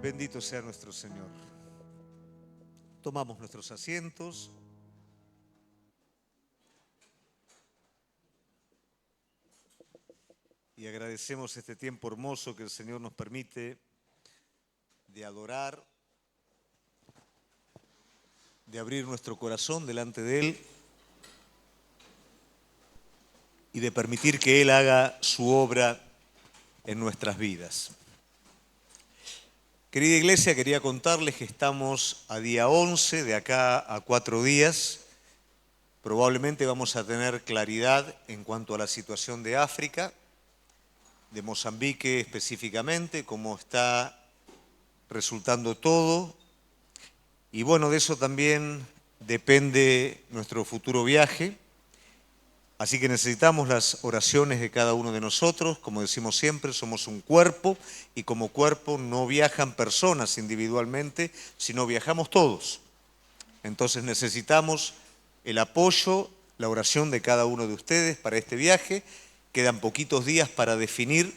Bendito sea nuestro Señor. Tomamos nuestros asientos. Y agradecemos este tiempo hermoso que el Señor nos permite de adorar, de abrir nuestro corazón delante de Él y de permitir que Él haga su obra en nuestras vidas. Querida iglesia, quería contarles que estamos a día 11, de acá a 4 días. Probablemente vamos a tener claridad en cuanto a la situación de África, de Mozambique específicamente, cómo está resultando todo. Y bueno, de eso también depende nuestro futuro viaje. Así que necesitamos las oraciones de cada uno de nosotros. Como decimos siempre, somos un cuerpo y como cuerpo no viajan personas individualmente, sino viajamos todos. Entonces necesitamos el apoyo, la oración de cada uno de ustedes para este viaje. Quedan poquitos días para definir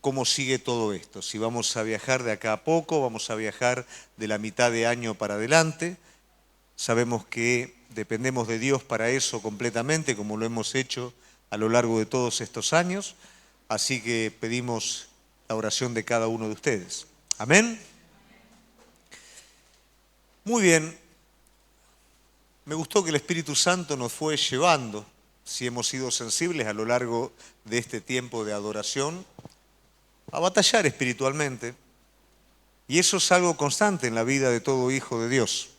cómo sigue todo esto. Si vamos a viajar de acá a poco, vamos a viajar de la mitad de año para adelante. Sabemos que dependemos de Dios para eso completamente, como lo hemos hecho a lo largo de todos estos años. Así que pedimos la oración de cada uno de ustedes. Amén. Muy bien. Me gustó que el Espíritu Santo nos fue llevando, si hemos sido sensibles a lo largo de este tiempo de adoración, a batallar espiritualmente. Y eso es algo constante en la vida de todo hijo de Dios.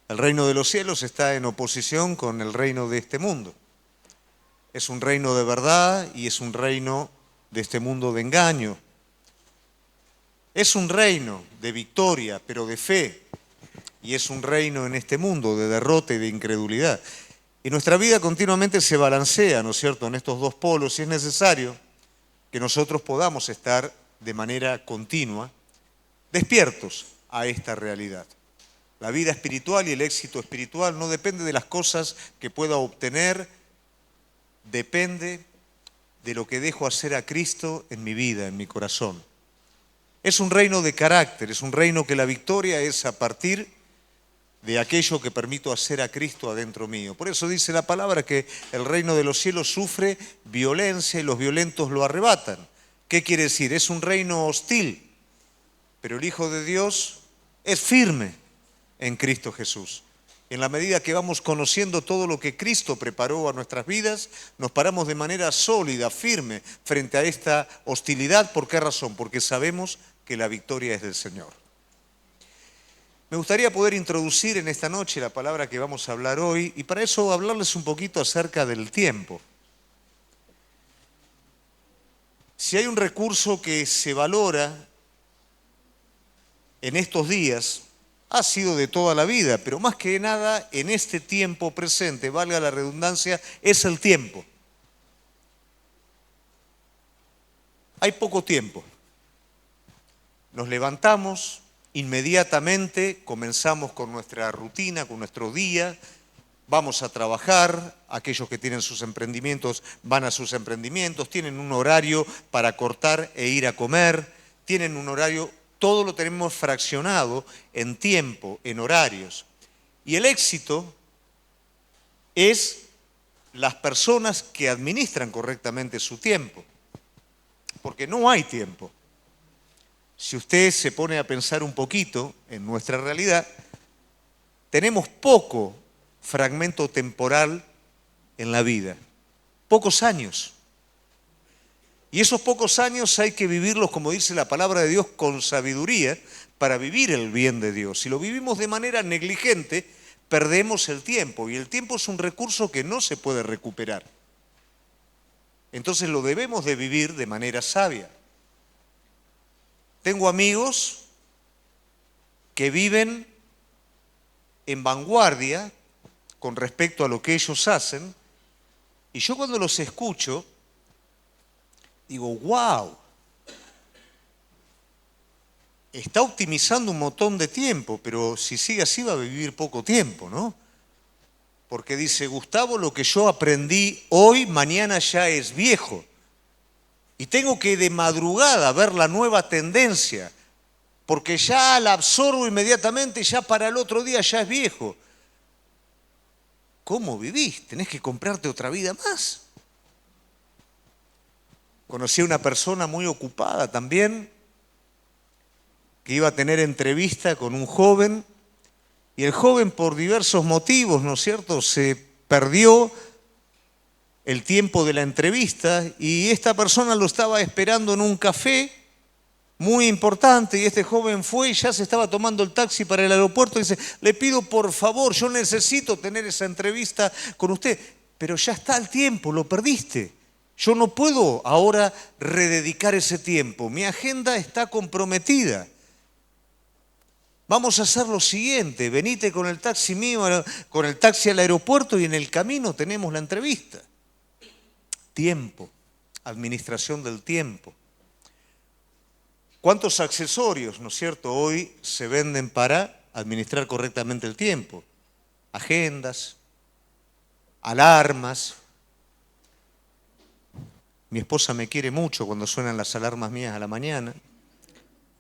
El reino de los cielos está en oposición con el reino de este mundo. Es un reino de verdad y es un reino de este mundo de engaño. Es un reino de victoria, pero de fe. Y es un reino en este mundo de derrota y de incredulidad. Y nuestra vida continuamente se balancea, ¿no es cierto?, en estos dos polos, y es necesario que nosotros podamos estar de manera continua despiertos a esta realidad. La vida espiritual y el éxito espiritual no depende de las cosas que pueda obtener, depende de lo que dejo hacer a Cristo en mi vida, en mi corazón. Es un reino de carácter, es un reino que la victoria es a partir de aquello que permito hacer a Cristo adentro mío. Por eso dice la palabra que el reino de los cielos sufre violencia y los violentos lo arrebatan. ¿Qué quiere decir? Es un reino hostil, pero el Hijo de Dios es firme en Cristo Jesús. En la medida que vamos conociendo todo lo que Cristo preparó a nuestras vidas, nos paramos de manera sólida, firme, frente a esta hostilidad. ¿Por qué razón? Porque sabemos que la victoria es del Señor. Me gustaría poder introducir en esta noche la palabra que vamos a hablar hoy, y para eso hablarles un poquito acerca del tiempo. Si hay un recurso que se valora en estos días, ha sido de toda la vida, pero más que nada en este tiempo presente, valga la redundancia, es el tiempo. Hay poco tiempo. Nos levantamos, inmediatamente comenzamos con nuestra rutina, con nuestro día, vamos a trabajar, aquellos que tienen sus emprendimientos van a sus emprendimientos, tienen un horario para cortar e ir a comer, tienen un horario. Todo lo tenemos fraccionado en tiempo, en horarios. Y el éxito es las personas que administran correctamente su tiempo, porque no hay tiempo. Si usted se pone a pensar un poquito en nuestra realidad, tenemos poco fragmento temporal en la vida, pocos años. Y esos pocos años hay que vivirlos, como dice la palabra de Dios, con sabiduría para vivir el bien de Dios. Si lo vivimos de manera negligente, perdemos el tiempo. Y el tiempo es un recurso que no se puede recuperar. Entonces lo debemos de vivir de manera sabia. Tengo amigos que viven en vanguardia con respecto a lo que ellos hacen. Y yo cuando los escucho, digo, wow, está optimizando un montón de tiempo, pero si sigue así va a vivir poco tiempo, ¿no? Porque dice, Gustavo, lo que yo aprendí hoy, mañana ya es viejo. Y tengo que de madrugada ver la nueva tendencia, porque ya la absorbo inmediatamente y ya para el otro día ya es viejo. ¿Cómo vivís? Tenés que comprarte otra vida más. Conocí a una persona muy ocupada también, que iba a tener entrevista con un joven, y el joven por diversos motivos, ¿no es cierto?, se perdió el tiempo de la entrevista y esta persona lo estaba esperando en un café muy importante y este joven fue y ya se estaba tomando el taxi para el aeropuerto y dice, le pido por favor, yo necesito tener esa entrevista con usted, pero ya está el tiempo, lo perdiste. Yo no puedo ahora rededicar ese tiempo, mi agenda está comprometida. Vamos a hacer lo siguiente, venite con el taxi mío, con el taxi al aeropuerto y en el camino tenemos la entrevista. Tiempo, administración del tiempo. ¿Cuántos accesorios, no es cierto, hoy se venden para administrar correctamente el tiempo? Agendas, alarmas. Mi esposa me quiere mucho cuando suenan las alarmas mías a la mañana,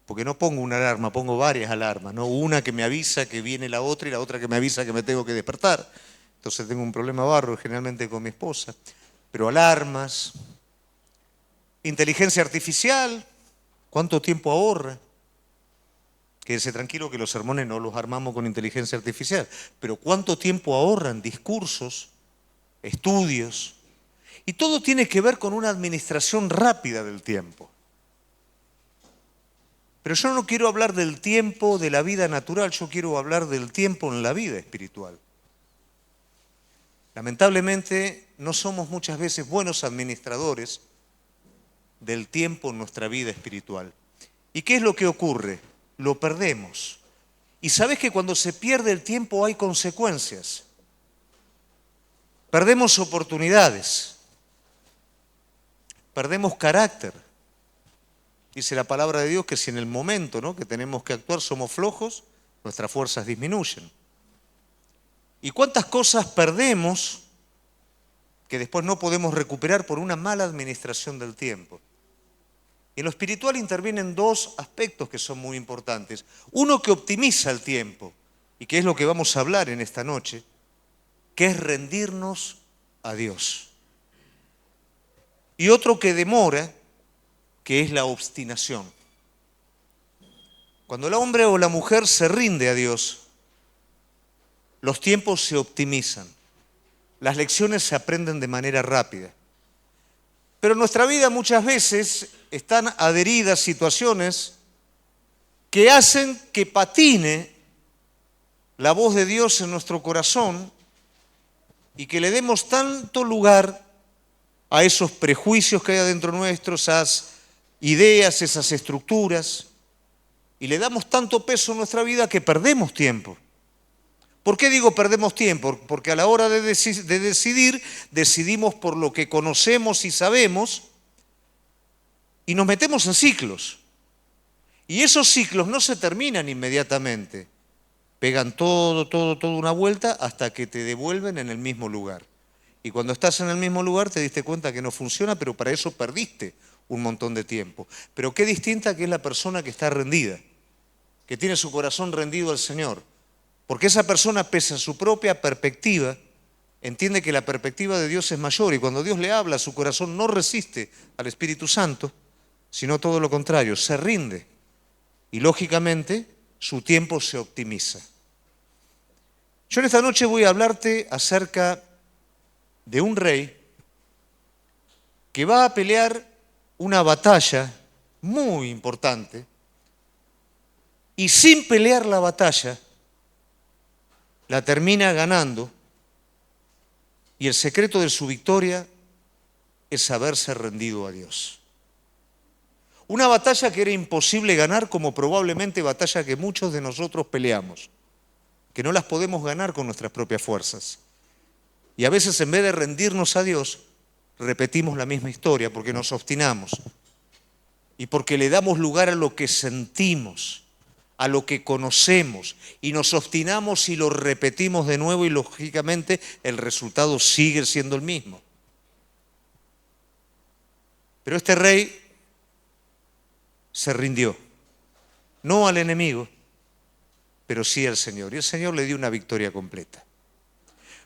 porque no pongo una alarma, pongo varias alarmas, ¿no? Una que me avisa que viene la otra y la otra que me avisa que me tengo que despertar. Entonces tengo un problema barro generalmente con mi esposa. Pero alarmas, inteligencia artificial, ¿cuánto tiempo ahorra? Quédese tranquilo que los sermones no los armamos con inteligencia artificial, pero ¿cuánto tiempo ahorran? Discursos, estudios, y todo tiene que ver con una administración rápida del tiempo. Pero yo no quiero hablar del tiempo de la vida natural, yo quiero hablar del tiempo en la vida espiritual. Lamentablemente no somos muchas veces buenos administradores del tiempo en nuestra vida espiritual. ¿Y qué es lo que ocurre? Lo perdemos. Y sabes que cuando se pierde el tiempo hay consecuencias. Perdemos oportunidades, perdemos carácter. Dice la palabra de Dios que si en el momento, ¿no?, que tenemos que actuar somos flojos, nuestras fuerzas disminuyen. ¿Y cuántas cosas perdemos que después no podemos recuperar por una mala administración del tiempo? Y en lo espiritual intervienen dos aspectos que son muy importantes. Uno que optimiza el tiempo, y que es lo que vamos a hablar en esta noche, que es rendirnos a Dios. Y otro que demora, que es la obstinación. Cuando el hombre o la mujer se rinde a Dios, los tiempos se optimizan, las lecciones se aprenden de manera rápida. Pero en nuestra vida muchas veces están adheridas situaciones que hacen que patine la voz de Dios en nuestro corazón y que le demos tanto lugar a esos prejuicios que hay adentro nuestro, esas ideas, esas estructuras, y le damos tanto peso a nuestra vida que perdemos tiempo. ¿Por qué digo perdemos tiempo? Porque a la hora de decidir, decidimos por lo que conocemos y sabemos y nos metemos en ciclos. Y esos ciclos no se terminan inmediatamente. Pegan toda una vuelta hasta que te devuelven en el mismo lugar. Y cuando estás en el mismo lugar te diste cuenta que no funciona, pero para eso perdiste un montón de tiempo. Pero qué distinta que es la persona que está rendida, que tiene su corazón rendido al Señor. Porque esa persona, pese a su propia perspectiva, entiende que la perspectiva de Dios es mayor y cuando Dios le habla, su corazón no resiste al Espíritu Santo, sino todo lo contrario, se rinde y lógicamente su tiempo se optimiza. Yo en esta noche voy a hablarte acerca de un rey que va a pelear una batalla muy importante y sin pelear la batalla la termina ganando y el secreto de su victoria es haberse rendido a Dios. Una batalla que era imposible ganar como probablemente batalla que muchos de nosotros peleamos, que no las podemos ganar con nuestras propias fuerzas. Y a veces en vez de rendirnos a Dios, repetimos la misma historia porque nos obstinamos y porque le damos lugar a lo que sentimos, a lo que conocemos y nos obstinamos y lo repetimos de nuevo y lógicamente el resultado sigue siendo el mismo. Pero este rey se rindió. no al enemigo, pero sí al Señor. Y el Señor le dio una victoria completa.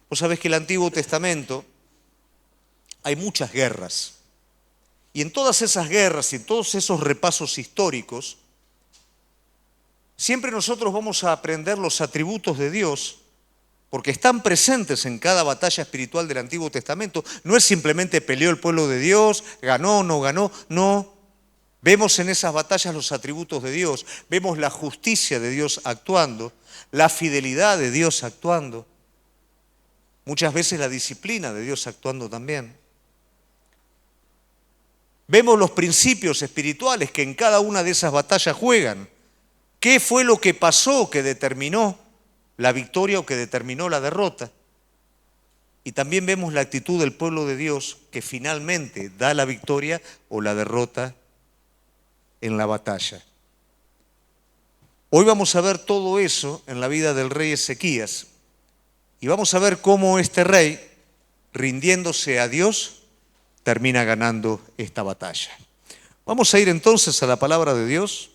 Vos sabés que en el Antiguo Testamento hay muchas guerras. Y en todas esas guerras y en todos esos repasos históricos, siempre nosotros vamos a aprender los atributos de Dios, porque están presentes en cada batalla espiritual del Antiguo Testamento. No es simplemente peleó el pueblo de Dios, ganó, no ganó, no. Vemos en esas batallas los atributos de Dios, vemos la justicia de Dios actuando, la fidelidad de Dios actuando, muchas veces la disciplina de Dios actuando también. Vemos los principios espirituales que en cada una de esas batallas juegan. ¿Qué fue lo que pasó que determinó la victoria o que determinó la derrota? Y también vemos la actitud del pueblo de Dios que finalmente da la victoria o la derrota en la batalla. Hoy vamos a ver todo eso en la vida del rey Ezequías y vamos a ver cómo este rey, rindiéndose a Dios, termina ganando esta batalla. Vamos a ir entonces a la palabra de Dios.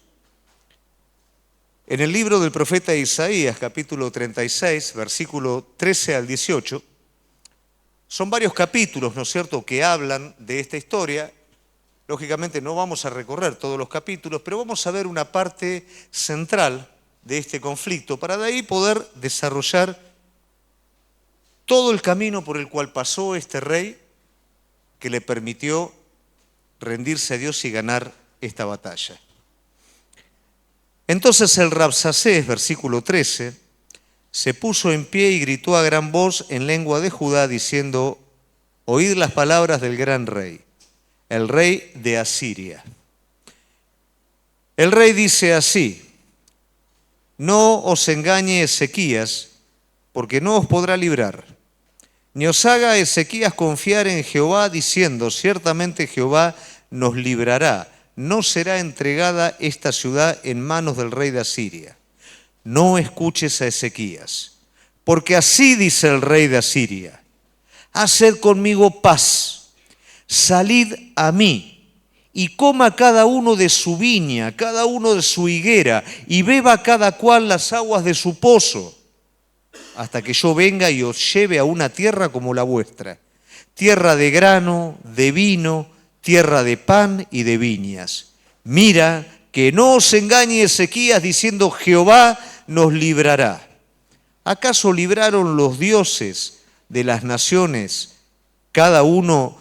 En el libro del profeta Isaías, capítulo 36, versículo 13 al 18, son varios capítulos, ¿no es cierto?, que hablan de esta historia. Lógicamente no vamos a recorrer todos los capítulos, pero vamos a ver una parte central de este conflicto para de ahí poder desarrollar todo el camino por el cual pasó este rey que le permitió rendirse a Dios y ganar esta batalla. Entonces el Rabsacés, versículo 13, se puso en pie y gritó a gran voz en lengua de Judá diciendo: oíd las palabras del gran rey, el rey de Asiria. El rey dice así: no os engañe Ezequías, porque no os podrá librar. Ni os haga Ezequías confiar en Jehová diciendo: ciertamente Jehová nos librará, no será entregada esta ciudad en manos del rey de Asiria. No escuches a Ezequías, porque así dice el rey de Asiria: haced conmigo paz, salid a mí, y coma cada uno de su viña, cada uno de su higuera, y beba cada cual las aguas de su pozo, hasta que yo venga y os lleve a una tierra como la vuestra, tierra de grano, de vino, tierra de pan y de viñas. Mira, que no os engañe Ezequías diciendo: Jehová nos librará. ¿Acaso libraron los dioses de las naciones, cada uno,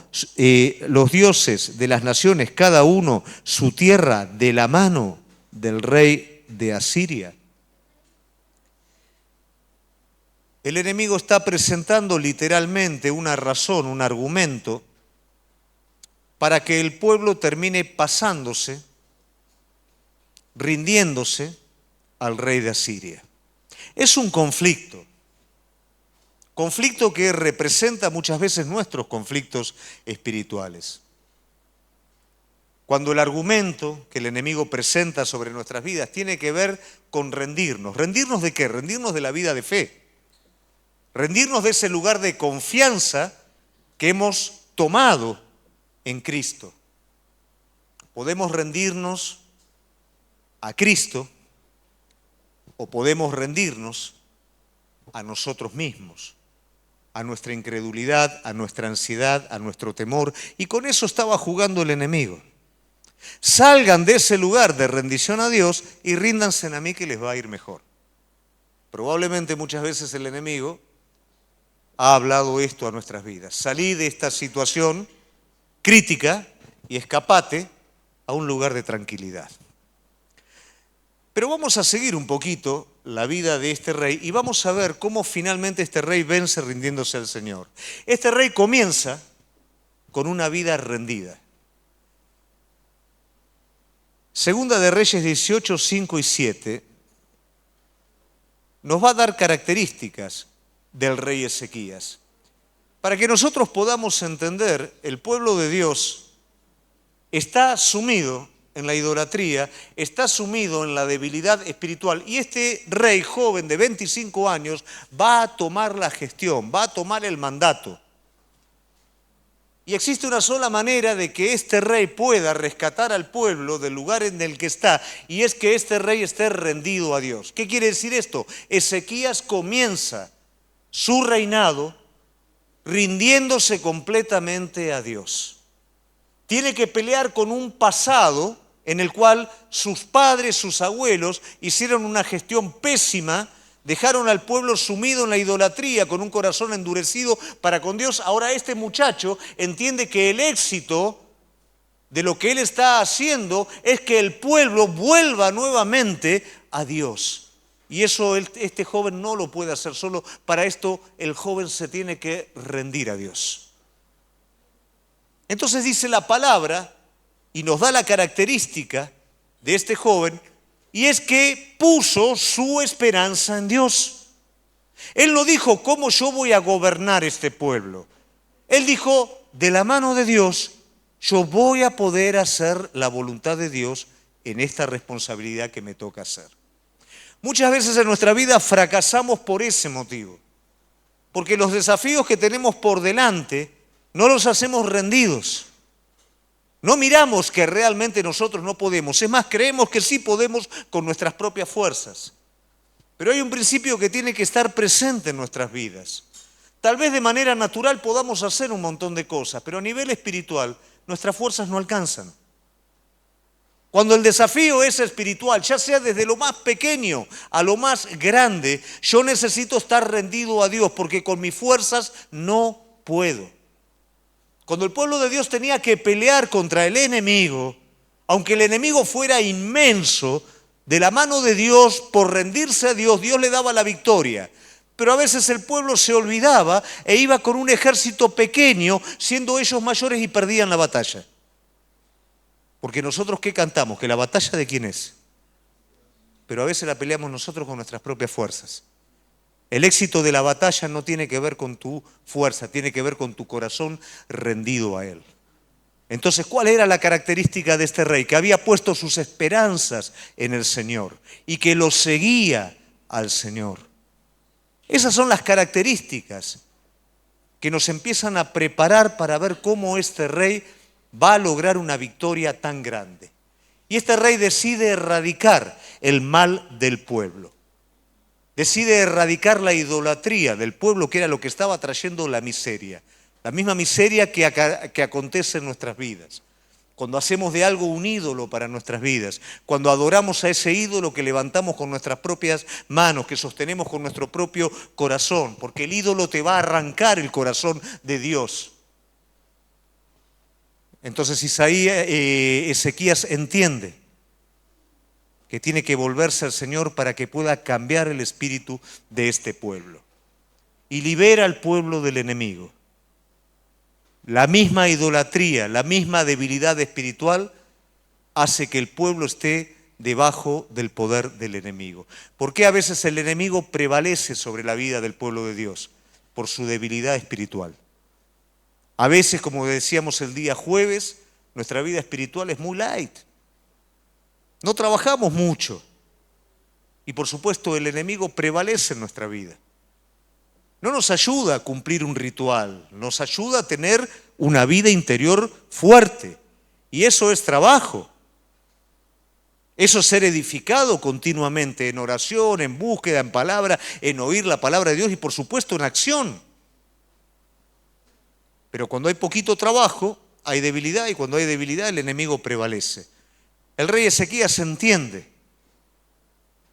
los dioses de las naciones, cada uno su tierra de la mano del rey de Asiria? El enemigo está presentando literalmente una razón, un argumento, para que el pueblo termine pasándose, rindiéndose al rey de Asiria. Es un conflicto que representa muchas veces nuestros conflictos espirituales. Cuando el argumento que el enemigo presenta sobre nuestras vidas tiene que ver con rendirnos. ¿Rendirnos de qué? Rendirnos de la vida de fe. Rendirnos de ese lugar de confianza que hemos tomado en Cristo. Podemos rendirnos a Cristo o podemos rendirnos a nosotros mismos, a nuestra incredulidad, a nuestra ansiedad, a nuestro temor. Y con eso estaba jugando el enemigo. Salgan de ese lugar de rendición a Dios y ríndanse a mí que les va a ir mejor. Probablemente muchas veces el enemigo ha hablado esto a nuestras vidas. Salí de esta situación crítica y escapate a un lugar de tranquilidad. Pero vamos a seguir un poquito la vida de este rey y vamos a ver cómo finalmente este rey vence rindiéndose al Señor. Este rey comienza con una vida rendida. Segunda de Reyes 18, 5 y 7 nos va a dar características del rey Ezequías. Para que nosotros podamos entender, el pueblo de Dios está sumido en la idolatría, está sumido en la debilidad espiritual y este rey joven de 25 años va a tomar la gestión, va a tomar el mandato. Y existe una sola manera de que este rey pueda rescatar al pueblo del lugar en el que está, y es que este rey esté rendido a Dios. ¿Qué quiere decir esto? Ezequías comienza su reinado rindiéndose completamente a Dios. Tiene que pelear con un pasado en el cual sus padres, sus abuelos, hicieron una gestión pésima, dejaron al pueblo sumido en la idolatría con un corazón endurecido para con Dios. Ahora este muchacho entiende que el éxito de lo que él está haciendo es que el pueblo vuelva nuevamente a Dios. Y eso este joven no lo puede hacer solo. Para esto el joven se tiene que rendir a Dios. Entonces dice la palabra y nos da la característica de este joven, y es que puso su esperanza en Dios. Él no dijo, ¿cómo yo voy a gobernar este pueblo? Él dijo, de la mano de Dios, yo voy a poder hacer la voluntad de Dios en esta responsabilidad que me toca hacer. Muchas veces en nuestra vida fracasamos por ese motivo, porque los desafíos que tenemos por delante no los hacemos rendidos. No miramos que realmente nosotros no podemos. Es más, creemos que sí podemos con nuestras propias fuerzas. Pero hay un principio que tiene que estar presente en nuestras vidas. Tal vez de manera natural podamos hacer un montón de cosas, pero a nivel espiritual nuestras fuerzas no alcanzan. Cuando el desafío es espiritual, ya sea desde lo más pequeño a lo más grande, yo necesito estar rendido a Dios porque con mis fuerzas no puedo. Cuando el pueblo de Dios tenía que pelear contra el enemigo, aunque el enemigo fuera inmenso, de la mano de Dios, por rendirse a Dios, Dios le daba la victoria. Pero a veces el pueblo se olvidaba e iba con un ejército pequeño, siendo ellos mayores, y perdían la batalla. Porque nosotros, ¿qué cantamos? Que la batalla ¿de quién es? Pero a veces la peleamos nosotros con nuestras propias fuerzas. El éxito de la batalla no tiene que ver con tu fuerza, tiene que ver con tu corazón rendido a Él. Entonces, ¿cuál era la característica de este rey? Que había puesto sus esperanzas en el Señor y que lo seguía al Señor. Esas son las características que nos empiezan a preparar para ver cómo este rey va a lograr una victoria tan grande. Y este rey decide erradicar el mal del pueblo. Decide erradicar la idolatría del pueblo, que era lo que estaba trayendo la miseria. La misma miseria que acontece en nuestras vidas. Cuando hacemos de algo un ídolo para nuestras vidas. Cuando adoramos a ese ídolo que levantamos con nuestras propias manos, que sostenemos con nuestro propio corazón. Porque el ídolo te va a arrancar el corazón de Dios. Entonces Ezequías entiende que tiene que volverse al Señor para que pueda cambiar el espíritu de este pueblo. Y libera al pueblo del enemigo. La misma idolatría, la misma debilidad espiritual hace que el pueblo esté debajo del poder del enemigo. ¿Por qué a veces el enemigo prevalece sobre la vida del pueblo de Dios? Por su debilidad espiritual. A veces, como decíamos el día jueves, nuestra vida espiritual es muy light. No trabajamos mucho y por supuesto el enemigo prevalece en nuestra vida. No nos ayuda a cumplir un ritual, nos ayuda a tener una vida interior fuerte y eso es trabajo. Eso es ser edificado continuamente en oración, en búsqueda, en palabra, en oír la palabra de Dios y por supuesto en acción. Pero cuando hay poquito trabajo, hay debilidad y cuando hay debilidad el enemigo prevalece. El rey Ezequías entiende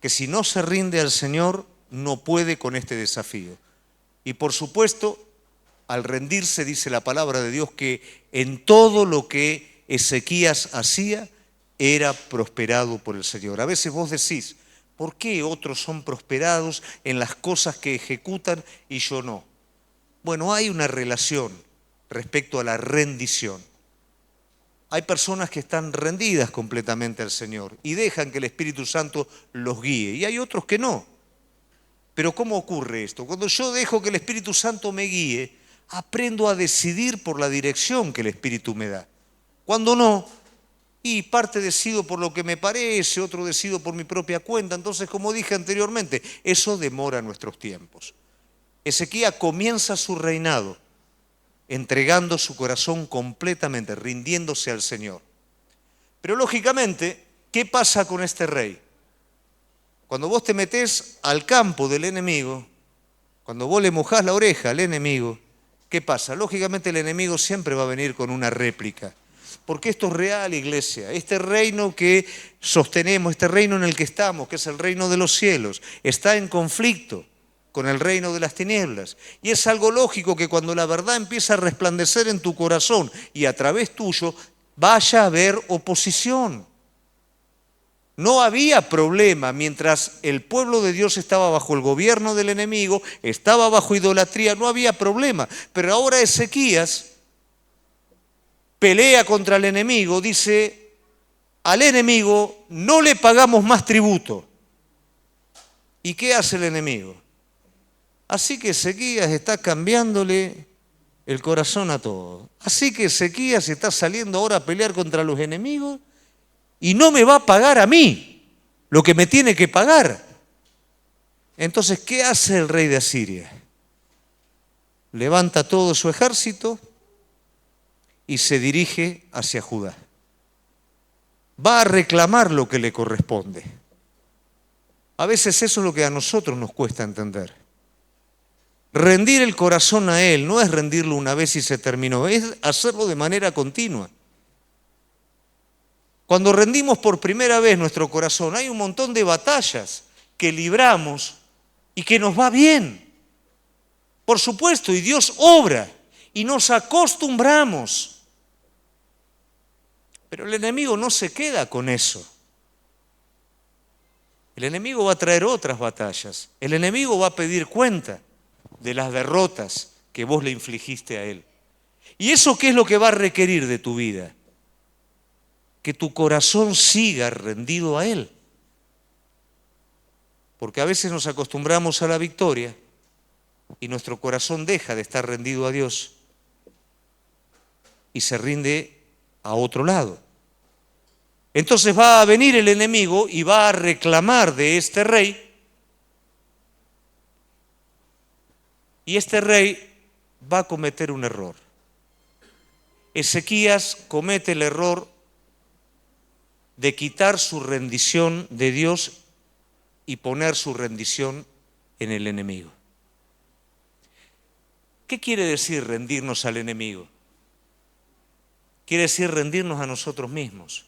que si no se rinde al Señor, no puede con este desafío. Y por supuesto, al rendirse, dice la palabra de Dios, que en todo lo que Ezequías hacía, era prosperado por el Señor. A veces vos decís, ¿por qué otros son prosperados en las cosas que ejecutan y yo no? Bueno, hay una relación respecto a la rendición. Hay personas que están rendidas completamente al Señor y dejan que el Espíritu Santo los guíe. Y hay otros que no. Pero ¿cómo ocurre esto? Cuando yo dejo que el Espíritu Santo me guíe, aprendo a decidir por la dirección que el Espíritu me da. Cuando no, y parte decido por lo que me parece, otro decido por mi propia cuenta. Entonces, como dije anteriormente, eso demora nuestros tiempos. Ezequías comienza su reinado entregando su corazón completamente, rindiéndose al Señor. Pero lógicamente, ¿qué pasa con este rey? Cuando vos te metés al campo del enemigo, cuando vos le mojás la oreja al enemigo, ¿qué pasa? Lógicamente el enemigo siempre va a venir con una réplica. Porque esto es real, iglesia. Este reino que sostenemos, este reino en el que estamos, que es el reino de los cielos, está en conflicto con el reino de las tinieblas. Y es algo lógico que cuando la verdad empieza a resplandecer en tu corazón y a través tuyo, vaya a haber oposición. No había problema mientras el pueblo de Dios estaba bajo el gobierno del enemigo, estaba bajo idolatría, no había problema. Pero ahora Ezequías pelea contra el enemigo, dice, al enemigo no le pagamos más tributo. ¿Y qué hace el enemigo? Así que Ezequías está cambiándole el corazón a todo. Así que Ezequías está saliendo ahora a pelear contra los enemigos y no me va a pagar a mí lo que me tiene que pagar. Entonces, ¿qué hace el rey de Asiria? Levanta todo su ejército y se dirige hacia Judá. Va a reclamar lo que le corresponde. A veces eso es lo que a nosotros nos cuesta entender. Rendir el corazón a Él no es rendirlo una vez y se terminó, es hacerlo de manera continua. Cuando rendimos por primera vez nuestro corazón, hay un montón de batallas que libramos y que nos va bien. Por supuesto, y Dios obra y nos acostumbramos. Pero el enemigo no se queda con eso. El enemigo va a traer otras batallas. El enemigo va a pedir cuenta de las derrotas que vos le infligiste a él. ¿Y eso qué es lo que va a requerir de tu vida? Que tu corazón siga rendido a él. Porque a veces nos acostumbramos a la victoria y nuestro corazón deja de estar rendido a Dios y se rinde a otro lado. Entonces va a venir el enemigo y va a reclamar de este rey, y este rey va a cometer un error. Ezequías comete el error de quitar su rendición de Dios y poner su rendición en el enemigo. ¿Qué quiere decir rendirnos al enemigo? Quiere decir rendirnos a nosotros mismos.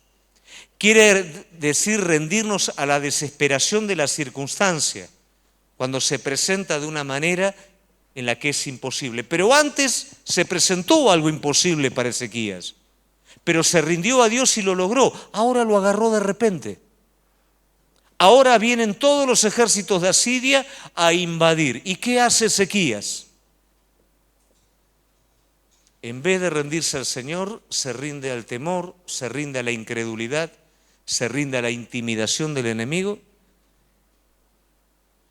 Quiere decir rendirnos a la desesperación de la circunstancia, cuando se presenta de una manera en la que es imposible. Pero antes se presentó algo imposible para Ezequías, pero se rindió a Dios y lo logró. Ahora lo agarró de repente. Ahora vienen todos los ejércitos de Asiria a invadir. ¿Y qué hace Ezequías? En vez de rendirse al Señor, se rinde al temor, se rinde a la incredulidad, se rinde a la intimidación del enemigo.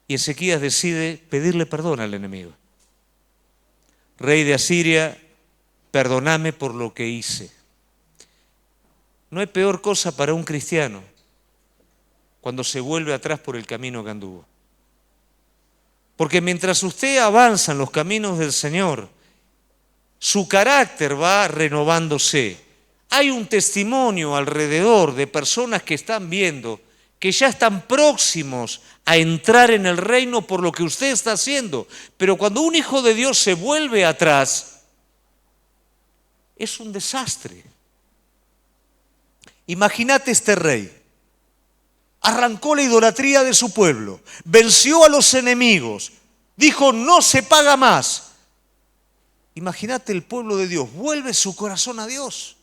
Y Ezequías decide pedirle perdón al enemigo. Rey de Asiria, perdóname por lo que hice. No hay peor cosa para un cristiano cuando se vuelve atrás por el camino que anduvo. Porque mientras usted avanza en los caminos del Señor, su carácter va renovándose. Hay un testimonio alrededor de personas que están viendo que ya están próximos a entrar en el reino por lo que usted está haciendo. Pero cuando un hijo de Dios se vuelve atrás, es un desastre. Imagínate este rey. Arrancó la idolatría de su pueblo, venció a los enemigos, dijo no se paga más. Imagínate el pueblo de Dios, vuelve su corazón a Dios.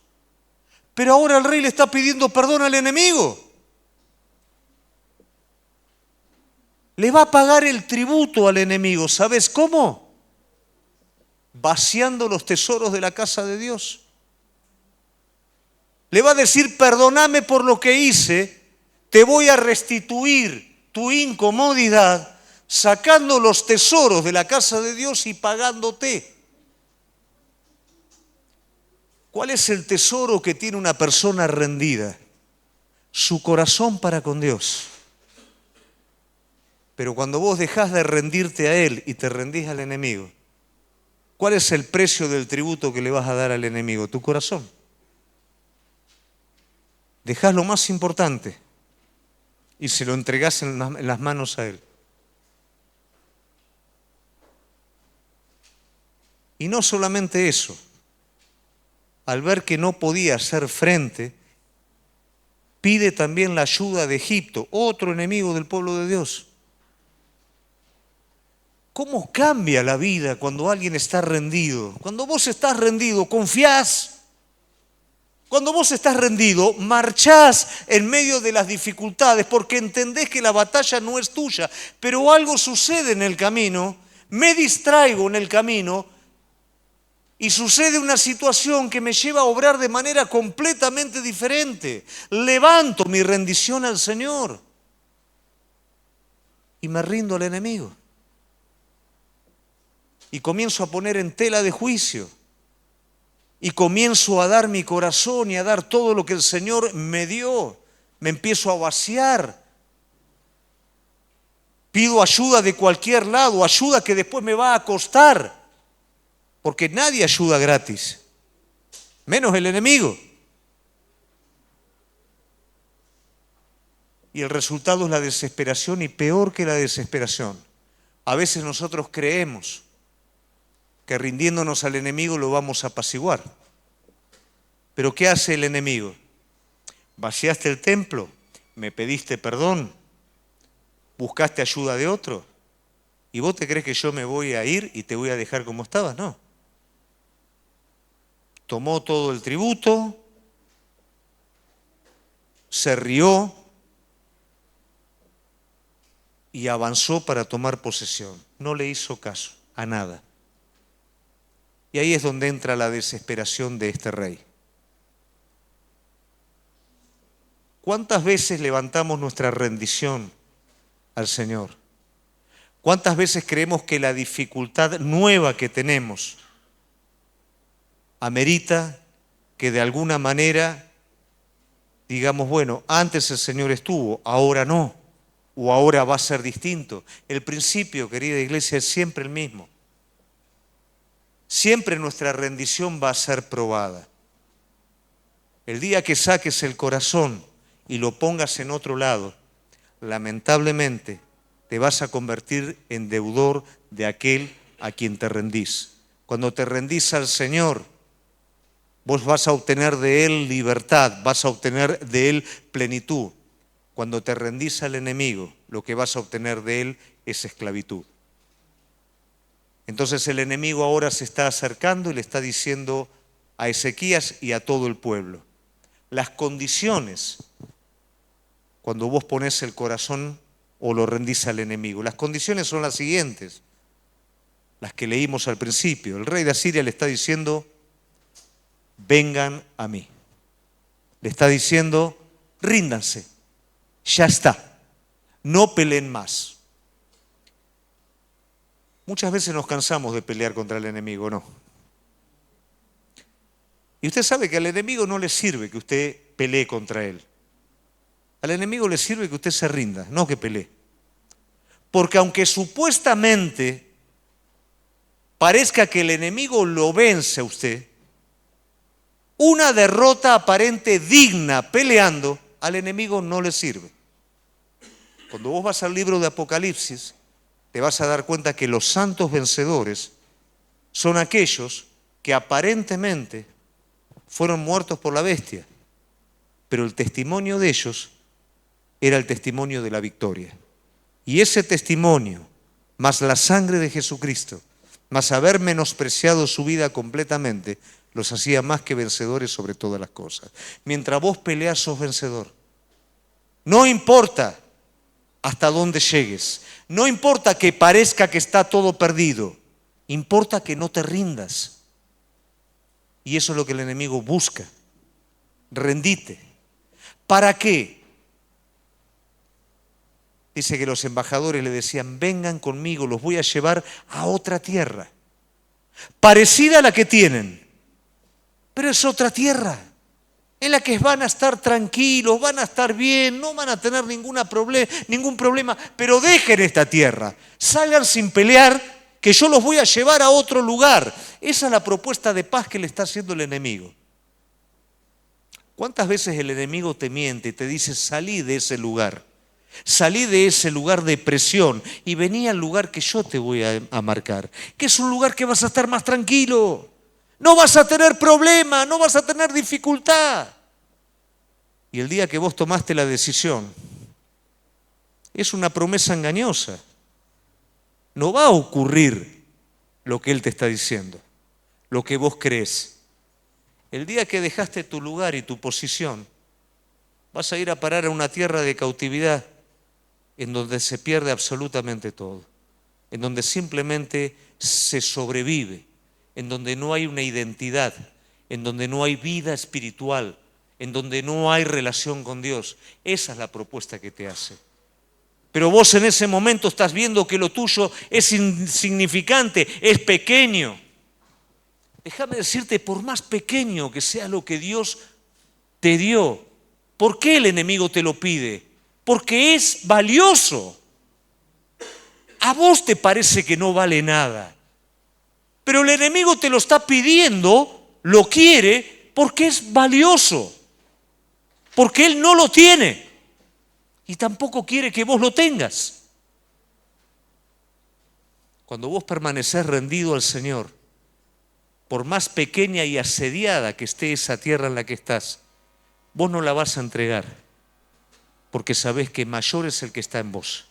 Pero ahora el rey le está pidiendo perdón al enemigo. Le va a pagar el tributo al enemigo. ¿Sabes cómo? Vaciando los tesoros de la casa de Dios. Le va a decir, perdóname por lo que hice, te voy a restituir tu incomodidad, sacando los tesoros de la casa de Dios y pagándote. ¿Cuál es el tesoro que tiene una persona rendida? Su corazón para con Dios. Pero cuando vos dejás de rendirte a Él y te rendís al enemigo, ¿Cuál es el precio del tributo que le vas a dar al enemigo? Tu corazón. Dejás lo más importante y se lo entregás en las manos a él. Y no solamente eso, al ver que no podía hacer frente, pide también la ayuda de Egipto, otro enemigo del pueblo de Dios. ¿Cómo cambia la vida cuando alguien está rendido? Cuando vos estás rendido, confiás. Cuando vos estás rendido, marchás en medio de las dificultades porque entendés que la batalla no es tuya, pero algo sucede en el camino, me distraigo en el camino y sucede una situación que me lleva a obrar de manera completamente diferente. Levanto mi rendición al Señor y me rindo al enemigo. Y comienzo a poner en tela de juicio. Y comienzo a dar mi corazón y a dar todo lo que el Señor me dio. Me empiezo a vaciar. Pido ayuda de cualquier lado, ayuda que después me va a costar. Porque nadie ayuda gratis, menos el enemigo. Y el resultado es la desesperación y peor que la desesperación. A veces nosotros creemos que rindiéndonos al enemigo lo vamos a apaciguar. Pero ¿qué hace el enemigo? Vaciaste el templo, me pediste perdón, buscaste ayuda de otro, ¿y vos te crees que yo me voy a ir y te voy a dejar como estabas? No. Tomó todo el tributo, se rió y avanzó para tomar posesión. No le hizo caso a nada. Y ahí es donde entra la desesperación de este rey. ¿Cuántas veces levantamos nuestra rendición al Señor? ¿Cuántas veces creemos que la dificultad nueva que tenemos amerita que de alguna manera digamos, bueno, antes el Señor estuvo, ahora no, o ahora va a ser distinto? El principio, querida iglesia, es siempre el mismo. Siempre nuestra rendición va a ser probada. El día que saques el corazón y lo pongas en otro lado, lamentablemente te vas a convertir en deudor de aquel a quien te rendís. Cuando te rendís al Señor, vos vas a obtener de Él libertad, vas a obtener de Él plenitud. Cuando te rendís al enemigo, lo que vas a obtener de Él es esclavitud. Entonces el enemigo ahora se está acercando y le está diciendo a Ezequías y a todo el pueblo: las condiciones, cuando vos ponés el corazón o lo rendís al enemigo, las condiciones son las siguientes, las que leímos al principio. El rey de Asiria le está diciendo: vengan a mí. Le está diciendo: ríndanse, ya está, no peleen más. Muchas veces nos cansamos de pelear contra el enemigo, ¿no? Y usted sabe que al enemigo no le sirve que usted pelee contra él. Al enemigo le sirve que usted se rinda, no que pelee. Porque aunque supuestamente parezca que el enemigo lo vence a usted, una derrota aparente digna peleando al enemigo no le sirve. Cuando vos vas al libro de Apocalipsis, te vas a dar cuenta que los santos vencedores son aquellos que aparentemente fueron muertos por la bestia, pero el testimonio de ellos era el testimonio de la victoria. Y ese testimonio, más la sangre de Jesucristo, más haber menospreciado su vida completamente, los hacía más que vencedores sobre todas las cosas. Mientras vos peleás, sos vencedor. No importa hasta dónde llegues, no importa que parezca que está todo perdido, importa que no te rindas. Y eso es lo que el enemigo busca. Rendite. ¿Para qué? Dice que los embajadores le decían: vengan conmigo, los voy a llevar a otra tierra, parecida a la que tienen, pero es otra tierra, en la que van a estar tranquilos, van a estar bien, no van a tener ningún problema, pero dejen esta tierra, salgan sin pelear, que yo los voy a llevar a otro lugar. Esa es la propuesta de paz que le está haciendo el enemigo. ¿Cuántas veces el enemigo te miente y te dice, salí de ese lugar? Salí de ese lugar de presión y vení al lugar que yo te voy a marcar, que es un lugar que vas a estar más tranquilo. No vas a tener problema, no vas a tener dificultad. Y el día que vos tomaste la decisión, es una promesa engañosa. No va a ocurrir lo que Él te está diciendo, lo que vos crees. El día que dejaste tu lugar y tu posición, vas a ir a parar a una tierra de cautividad en donde se pierde absolutamente todo, en donde simplemente se sobrevive, en donde no hay una identidad, en donde no hay vida espiritual, en donde no hay relación con Dios. Esa es la propuesta que te hace. Pero vos en ese momento estás viendo que lo tuyo es insignificante, es pequeño. Déjame decirte, por más pequeño que sea lo que Dios te dio, ¿por qué el enemigo te lo pide? Porque es valioso. A vos te parece que no vale nada, pero el enemigo te lo está pidiendo, lo quiere, porque es valioso, porque él no lo tiene y tampoco quiere que vos lo tengas. Cuando vos permanecés rendido al Señor, por más pequeña y asediada que esté esa tierra en la que estás, vos no la vas a entregar, porque sabés que mayor es el que está en vos,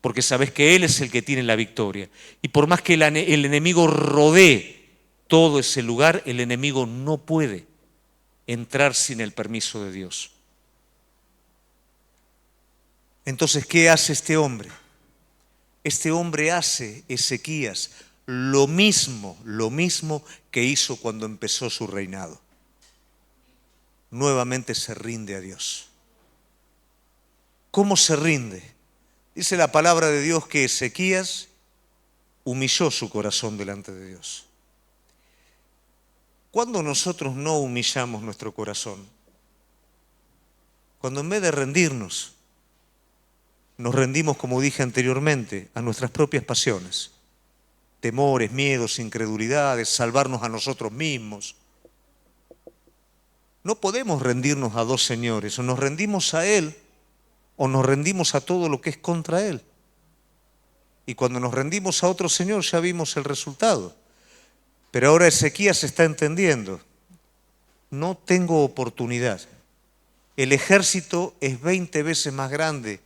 porque sabés que Él es el que tiene la victoria. Y por más que el enemigo rodee todo ese lugar, el enemigo no puede entrar sin el permiso de Dios. Entonces, ¿qué hace este hombre? Este hombre hace, Ezequías, lo mismo que hizo cuando empezó su reinado. Nuevamente se rinde a Dios. ¿Cómo se rinde? Dice la palabra de Dios que Ezequías humilló su corazón delante de Dios. ¿Cuándo nosotros no humillamos nuestro corazón? Cuando en vez de rendirnos, nos rendimos, como dije anteriormente, a nuestras propias pasiones. Temores, miedos, incredulidades, salvarnos a nosotros mismos. No podemos rendirnos a dos señores, o nos rendimos a Él o nos rendimos a todo lo que es contra Él. Y cuando nos rendimos a otro señor ya vimos el resultado. Pero ahora Ezequías está entendiendo, no tengo oportunidad. El ejército es 20 veces más grande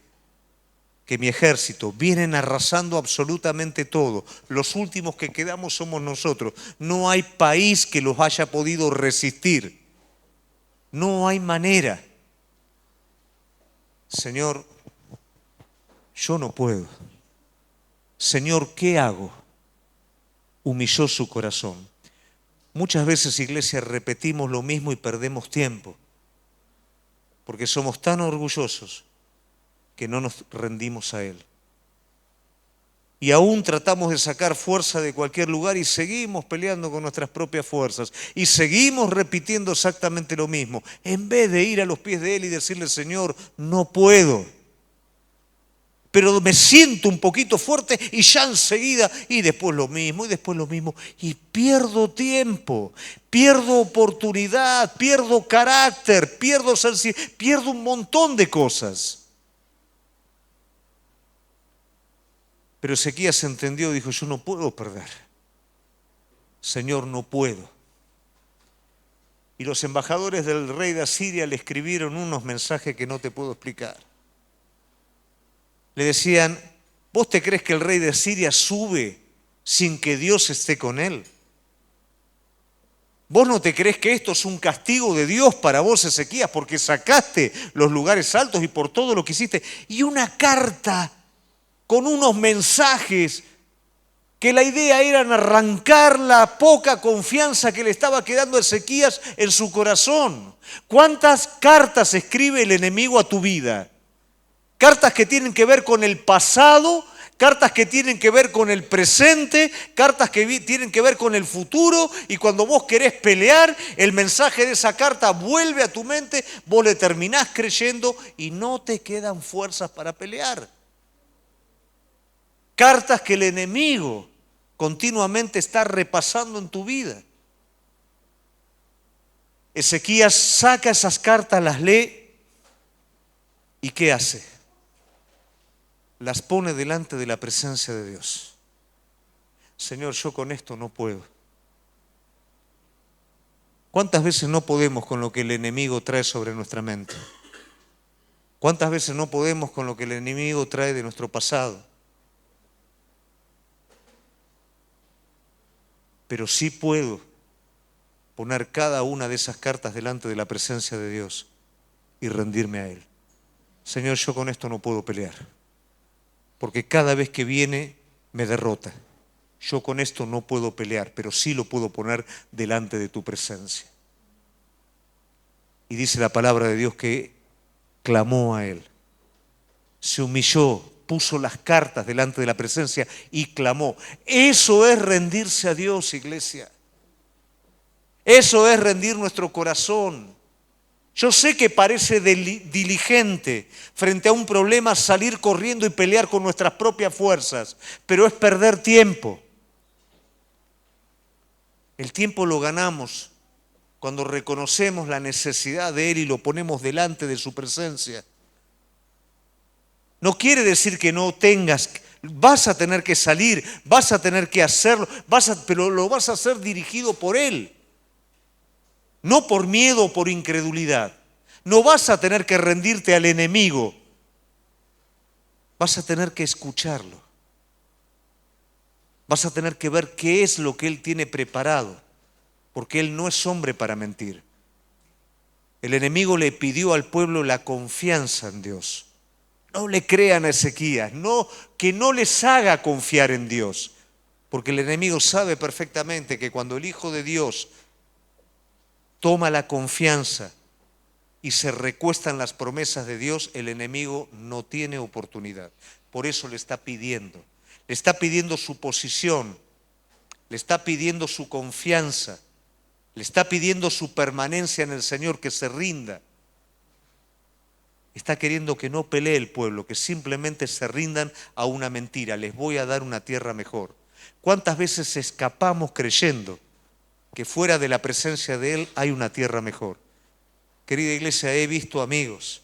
que mi ejército. Vienen arrasando absolutamente todo. Los últimos que quedamos somos nosotros. No hay país que los haya podido resistir. No hay manera. Señor, yo no puedo. Señor, ¿qué hago? Humilló su corazón. Muchas veces, iglesia, repetimos lo mismo y perdemos tiempo, porque somos tan orgullosos que no nos rendimos a Él. Y aún tratamos de sacar fuerza de cualquier lugar y seguimos peleando con nuestras propias fuerzas y seguimos repitiendo exactamente lo mismo, en vez de ir a los pies de Él y decirle, Señor, no puedo, pero me siento un poquito fuerte y ya enseguida, y después lo mismo, y después lo mismo, y pierdo tiempo, pierdo oportunidad, pierdo carácter, pierdo un montón de cosas. Pero Ezequías entendió, dijo, yo no puedo perder. Señor, no puedo. Y los embajadores del rey de Asiria le escribieron unos mensajes que no te puedo explicar. Le decían, ¿vos te crees que el rey de Asiria sube sin que Dios esté con él? ¿Vos no te crees que esto es un castigo de Dios para vos, Ezequías, porque sacaste los lugares altos y por todo lo que hiciste? Y una carta con unos mensajes que la idea era arrancar la poca confianza que le estaba quedando a Ezequías en su corazón. ¿Cuántas cartas escribe el enemigo a tu vida? Cartas que tienen que ver con el pasado, cartas que tienen que ver con el presente, cartas que tienen que ver con el futuro, y cuando vos querés pelear, el mensaje de esa carta vuelve a tu mente, vos le terminás creyendo y no te quedan fuerzas para pelear. Cartas que el enemigo continuamente está repasando en tu vida. Ezequías saca esas cartas, las lee y ¿qué hace? Las pone delante de la presencia de Dios. Señor, yo con esto no puedo. ¿Cuántas veces no podemos con lo que el enemigo trae sobre nuestra mente? ¿Cuántas veces no podemos con lo que el enemigo trae de nuestro pasado? Pero sí puedo poner cada una de esas cartas delante de la presencia de Dios y rendirme a Él. Señor, yo con esto no puedo pelear, porque cada vez que viene me derrota. Yo con esto no puedo pelear, pero sí lo puedo poner delante de tu presencia. Y dice la palabra de Dios que clamó a Él, se humilló, puso las cartas delante de la presencia y clamó. Eso es rendirse a Dios, iglesia. Eso es rendir nuestro corazón. Yo sé que parece diligente frente a un problema salir corriendo y pelear con nuestras propias fuerzas, pero es perder tiempo. El tiempo lo ganamos cuando reconocemos la necesidad de Él y lo ponemos delante de su presencia. No quiere decir que no tengas, vas a tener que salir, vas a tener que hacerlo, pero lo vas a hacer dirigido por Él. No por miedo o por incredulidad. No vas a tener que rendirte al enemigo. Vas a tener que escucharlo. Vas a tener que ver qué es lo que Él tiene preparado, porque Él no es hombre para mentir. El enemigo le pidió al pueblo la confianza en Dios. No le crean a Ezequías, que no les haga confiar en Dios, porque el enemigo sabe perfectamente que cuando el Hijo de Dios toma la confianza y se recuesta en las promesas de Dios, el enemigo no tiene oportunidad. Por eso le está pidiendo su posición, le está pidiendo su confianza, le está pidiendo su permanencia en el Señor, que se rinda. Está queriendo que no pelee el pueblo, que simplemente se rindan a una mentira. Les voy a dar una tierra mejor. ¿Cuántas veces escapamos creyendo que fuera de la presencia de Él hay una tierra mejor? Querida iglesia, he visto amigos,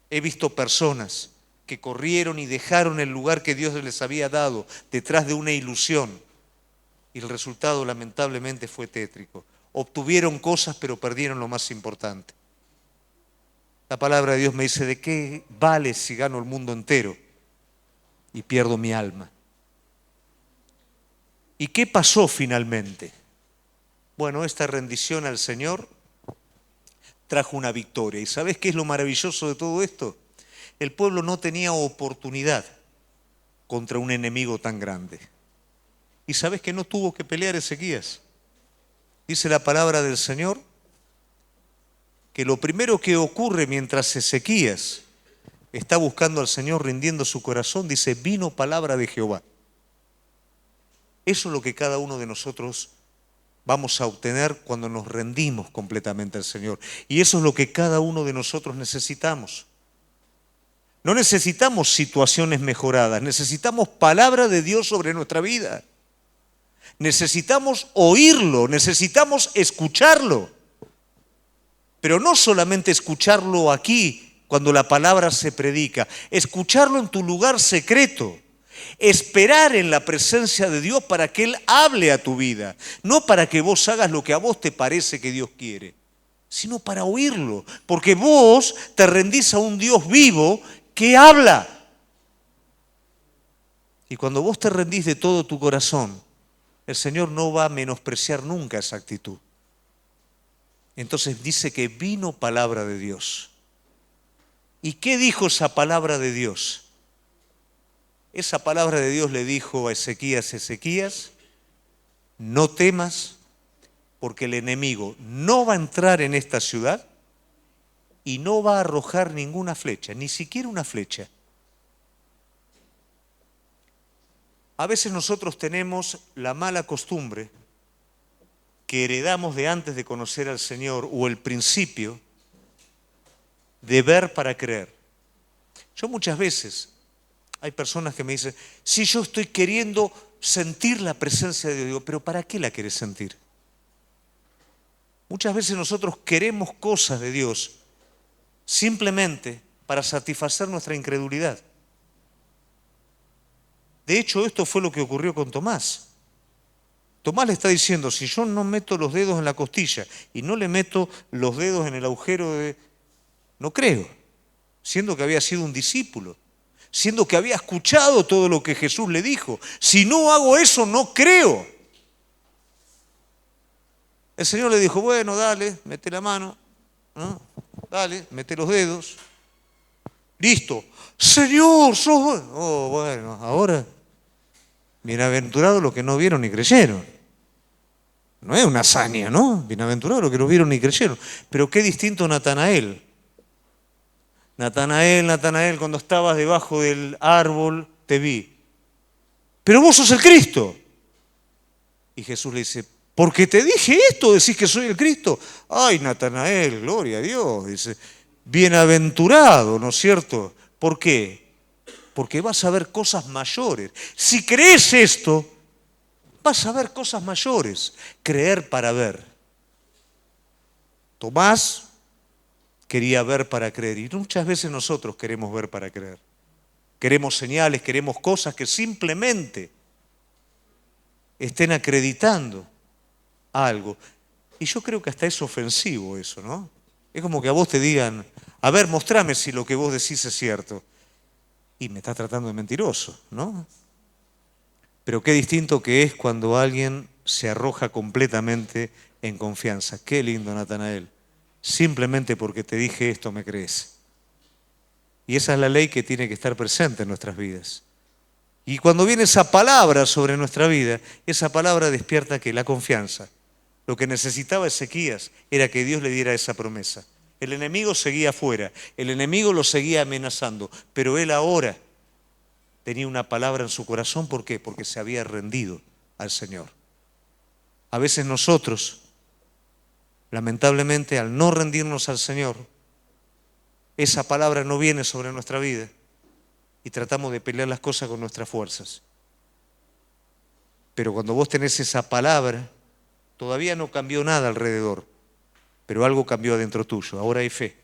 he visto personas que corrieron y dejaron el lugar que Dios les había dado detrás de una ilusión, y el resultado lamentablemente fue tétrico. Obtuvieron cosas, pero perdieron lo más importante. La palabra de Dios me dice: ¿de qué vale si gano el mundo entero y pierdo mi alma? ¿Y qué pasó finalmente? Bueno, esta rendición al Señor trajo una victoria. ¿Y sabes qué es lo maravilloso de todo esto? El pueblo no tenía oportunidad contra un enemigo tan grande. ¿Y sabes que no tuvo que pelear Ezequías? Dice la palabra del Señor que lo primero que ocurre mientras Ezequías está buscando al Señor, rindiendo su corazón, dice: vino palabra de Jehová. Eso es lo que cada uno de nosotros vamos a obtener cuando nos rendimos completamente al Señor. Y eso es lo que cada uno de nosotros necesitamos. No necesitamos situaciones mejoradas, necesitamos palabra de Dios sobre nuestra vida. Necesitamos oírlo, necesitamos escucharlo. Pero no solamente escucharlo aquí, cuando la palabra se predica, escucharlo en tu lugar secreto. Esperar en la presencia de Dios para que Él hable a tu vida. No para que vos hagas lo que a vos te parece que Dios quiere, sino para oírlo. Porque vos te rendís a un Dios vivo que habla. Y cuando vos te rendís de todo tu corazón, el Señor no va a menospreciar nunca esa actitud. Entonces dice que vino palabra de Dios. ¿Y qué dijo esa palabra de Dios? Esa palabra de Dios le dijo a Ezequías: Ezequías, no temas, porque el enemigo no va a entrar en esta ciudad y no va a arrojar ninguna flecha, ni siquiera una flecha. A veces nosotros tenemos la mala costumbre que heredamos de antes de conocer al Señor, o el principio de ver para creer. Yo muchas veces, hay personas que me dicen: si yo estoy queriendo sentir la presencia de Dios. Digo, pero ¿para qué la querés sentir? Muchas veces nosotros queremos cosas de Dios simplemente para satisfacer nuestra incredulidad. De hecho, esto fue lo que ocurrió con Tomás. Tomás le está diciendo, si yo no meto los dedos en la costilla y no le meto los dedos en el agujero no creo, siendo que había sido un discípulo, siendo que había escuchado todo lo que Jesús le dijo. Si no hago eso, no creo. El Señor le dijo, bueno, dale, mete la mano, ¿no? Dale, mete los dedos. Listo. Señor, sos bueno. Oh, bueno, ahora, bienaventurados los que no vieron ni creyeron. No es una hazaña, ¿no? Bienaventurados los que no vieron ni creyeron. Pero qué distinto Natanael. Natanael, cuando estabas debajo del árbol, te vi. Pero vos sos el Cristo. Y Jesús le dice, porque te dije esto, decís que soy el Cristo. Ay, Natanael, gloria a Dios. Dice, bienaventurado, ¿no es cierto? ¿Por qué? Porque vas a ver cosas mayores. Si crees esto, vas a ver cosas mayores. Creer para ver. Tomás quería ver para creer. Y muchas veces nosotros queremos ver para creer. Queremos señales, queremos cosas que simplemente estén acreditando algo. Y yo creo que hasta es ofensivo eso, ¿no? Es como que a vos te digan, a ver, mostrame si lo que vos decís es cierto. Y me está tratando de mentiroso, ¿no? Pero qué distinto que es cuando alguien se arroja completamente en confianza. Qué lindo, Natanael. Simplemente porque te dije esto me crees. Y esa es la ley que tiene que estar presente en nuestras vidas. Y cuando viene esa palabra sobre nuestra vida, esa palabra despierta que la confianza. Lo que necesitaba Ezequías era que Dios le diera esa promesa. El enemigo seguía afuera, el enemigo lo seguía amenazando, pero él ahora tenía una palabra en su corazón. ¿Por qué? Porque se había rendido al Señor. A veces nosotros, lamentablemente, al no rendirnos al Señor, esa palabra no viene sobre nuestra vida y tratamos de pelear las cosas con nuestras fuerzas. Pero cuando vos tenés esa palabra, todavía no cambió nada alrededor, pero algo cambió adentro tuyo. Ahora hay fe.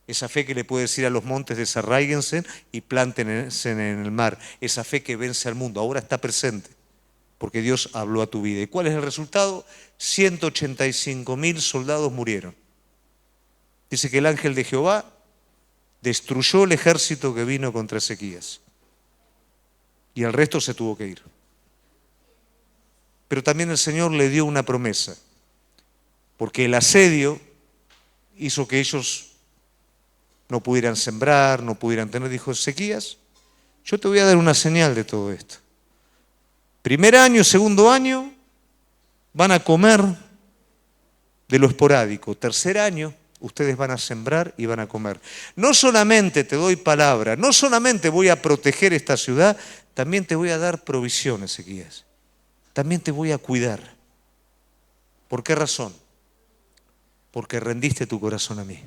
Esa fe que le puede decir a los montes, desarráiguense y plántense en el mar. Esa fe que vence al mundo. Ahora está presente, porque Dios habló a tu vida. ¿Y cuál es el resultado? 185.000 soldados murieron. Dice que el ángel de Jehová destruyó el ejército que vino contra Ezequías. Y el resto se tuvo que ir. Pero también el Señor le dio una promesa, porque el asedio hizo que ellos no pudieran sembrar, no pudieran tener. Dijo Ezequías, yo te voy a dar una señal de todo esto. Primer año, segundo año, van a comer de lo esporádico. Tercer año, ustedes van a sembrar y van a comer. No solamente te doy palabra, no solamente voy a proteger esta ciudad, también te voy a dar provisión, Ezequías. También te voy a cuidar. ¿Por qué razón? Porque rendiste tu corazón a mí.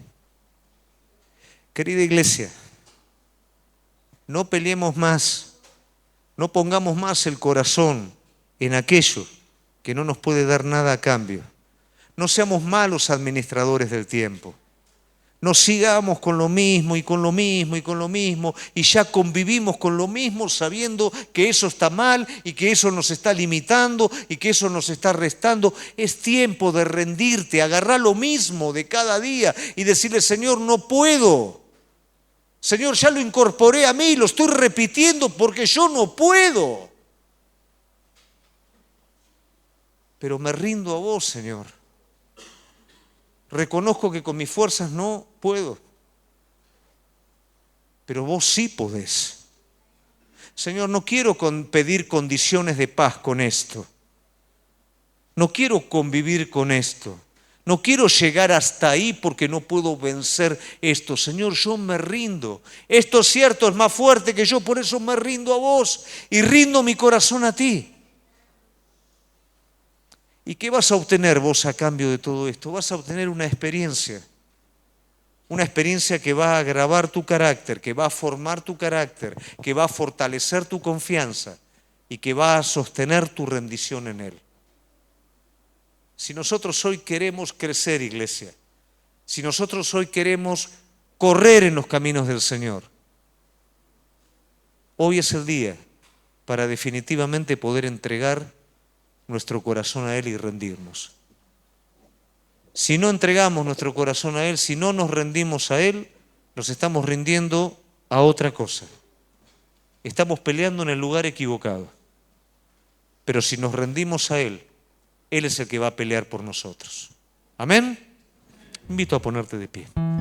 Querida iglesia, no peleemos más, no pongamos más el corazón en aquello que no nos puede dar nada a cambio. No seamos malos administradores del tiempo. No sigamos con lo mismo y con lo mismo y con lo mismo y ya convivimos con lo mismo sabiendo que eso está mal y que eso nos está limitando y que eso nos está restando. Es tiempo de rendirte, agarrar lo mismo de cada día y decirle, Señor, no puedo. Señor, ya lo incorporé a mí, lo estoy repitiendo porque yo no puedo. Pero me rindo a vos, Señor. Reconozco que con mis fuerzas no puedo, pero vos sí podés. Señor, no quiero pedir condiciones de paz con esto. No quiero convivir con esto. No quiero llegar hasta ahí porque no puedo vencer esto. Señor, yo me rindo. Esto es cierto, es más fuerte que yo, por eso me rindo a vos y rindo mi corazón a ti. ¿Y qué vas a obtener vos a cambio de todo esto? Vas a obtener una experiencia que va a agravar tu carácter, que va a formar tu carácter, que va a fortalecer tu confianza y que va a sostener tu rendición en Él. Si nosotros hoy queremos crecer, iglesia, si nosotros hoy queremos correr en los caminos del Señor, hoy es el día para definitivamente poder entregar nuestro corazón a Él y rendirnos. Si no entregamos nuestro corazón a Él, si no nos rendimos a Él, nos estamos rindiendo a otra cosa. Estamos peleando en el lugar equivocado. Pero si nos rendimos a Él, Él es el que va a pelear por nosotros. ¿Amén? Invito a ponerte de pie.